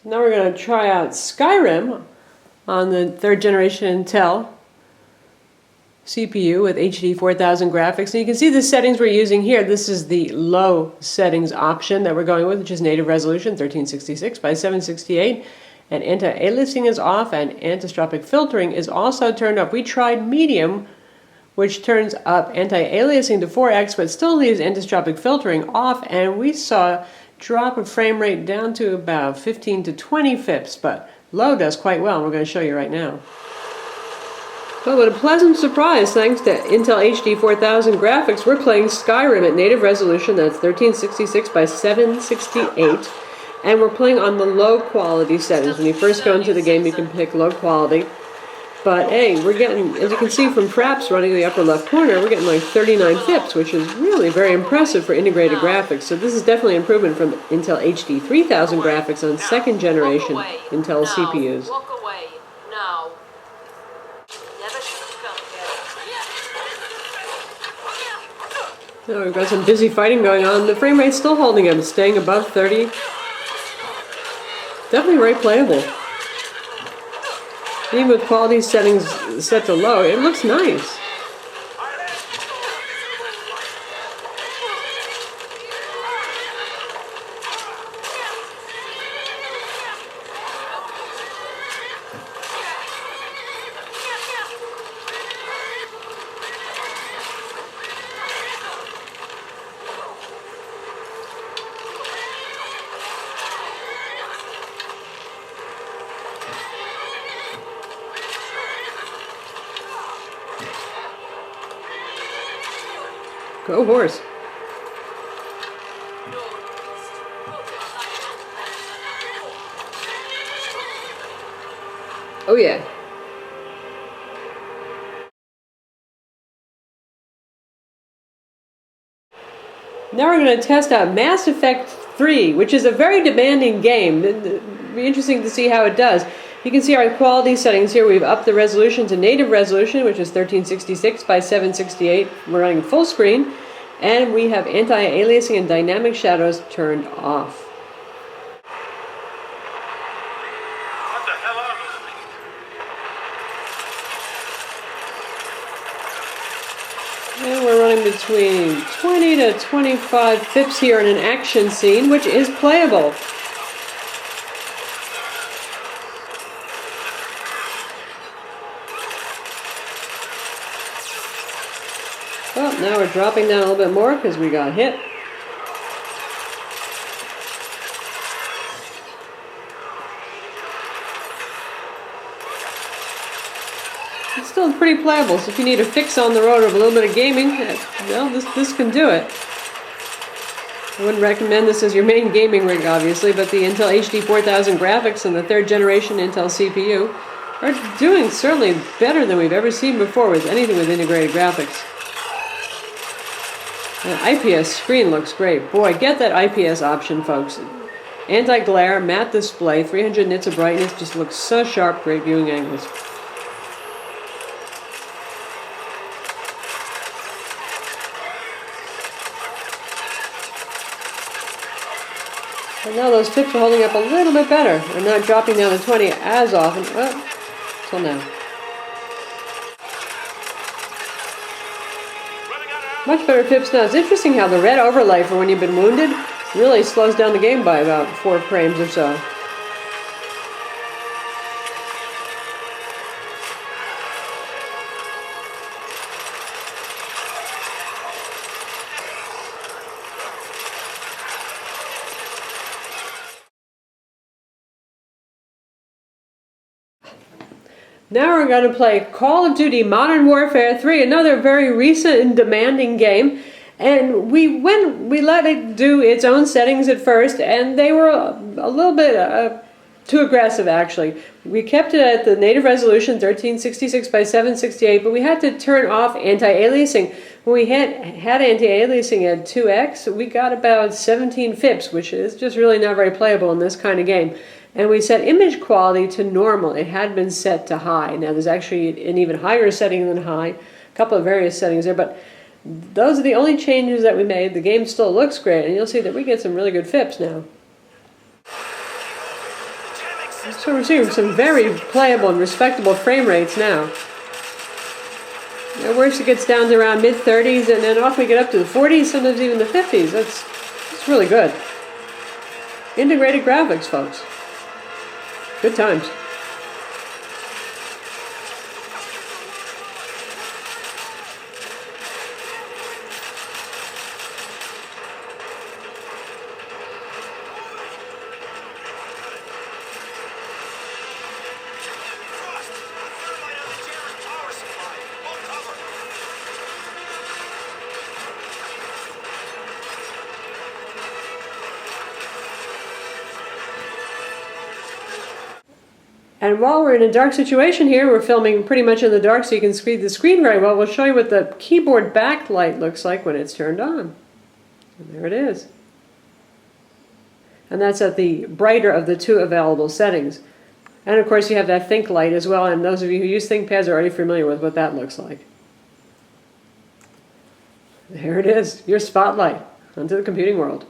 Now we're going to try out Skyrim on the 3rd generation Intel CPU with HD 4000 graphics. And you can see the settings we're using here. This is the low settings option that we're going with, which is native resolution 1366 by 768. And anti-aliasing is off, and anisotropic filtering is also turned up. We tried medium, which turns up anti-aliasing to 4x, but still leaves anisotropic filtering off, and we saw drop of frame rate down to about 15 to 20 FIPS, but low does quite well, and we're going to show you right now. But what a pleasant surprise, thanks to Intel HD 4000 graphics, we're playing Skyrim at native resolution, that's 1366 by 768, and we're playing on the low quality settings. When you first go into the game, you can pick low quality. But hey, we're getting, as you can see from Fraps running in the upper left corner, we're getting like 39 FIPS, which is really very impressive for integrated graphics. So this is definitely an improvement from Intel HD 3000 graphics on 2nd generation Intel CPUs. Walk away now. Now we've got some busy fighting going on. The frame rate's still holding up, staying above 30. Definitely very playable. Even with quality settings set to low, it looks nice. Go horse. Oh yeah. Now we're going to test out Mass Effect 3, which is a very demanding game. It'll be interesting to see how it does. You can see our quality settings here. We've upped the resolution to native resolution, which is 1366 by 768. We're running full screen. And we have anti-aliasing and dynamic shadows turned off. What the hell are those things? And we're running between 20 to 25 FIPS here in an action scene, which is playable. Well, now we're dropping down a little bit more because we got hit. It's still pretty playable, so if you need a fix on the road of a little bit of gaming, well, this can do it. I wouldn't recommend this as your main gaming rig, obviously, but the Intel HD 4000 graphics and the 3rd generation Intel CPU are doing certainly better than we've ever seen before with anything with integrated graphics. The IPS screen looks great. Boy, get that IPS option, folks. Anti-glare, matte display, 300 nits of brightness, just looks so sharp, great viewing angles. And now those FIPS are holding up a little bit better. They're not dropping down to 20 as often. Well, till now. Much better FIPS now. It's interesting how the red overlay for when you've been wounded really slows down the game by about 4 frames or so. Now we're going to play Call of Duty Modern Warfare 3, another very recent and demanding game. And we let it do its own settings at first, and they were a little bit too aggressive, actually. We kept it at the native resolution, 1366 by 768, but we had to turn off anti-aliasing. When we had anti-aliasing at 2x, we got about 17 FIPS, which is just really not very playable in this kind of game. And we set image quality to normal. It had been set to high. Now there's actually an even higher setting than high, a couple of various settings there, but those are the only changes that we made. The game still looks great, and you'll see that we get some really good FIPS now. So we're seeing some very playable and respectable frame rates now. At worst, it gets down to around mid-30s, and then off we get up to the 40s, sometimes even the 50s. That's really good. Integrated graphics, folks. Good times. And while we're in a dark situation here, we're filming pretty much in the dark so you can see the screen very well. We'll show you what the keyboard backlight looks like when it's turned on. And there it is. And that's at the brighter of the two available settings. And of course you have that Think light as well, and those of you who use ThinkPads are already familiar with what that looks like. There it is, your spotlight onto the computing world.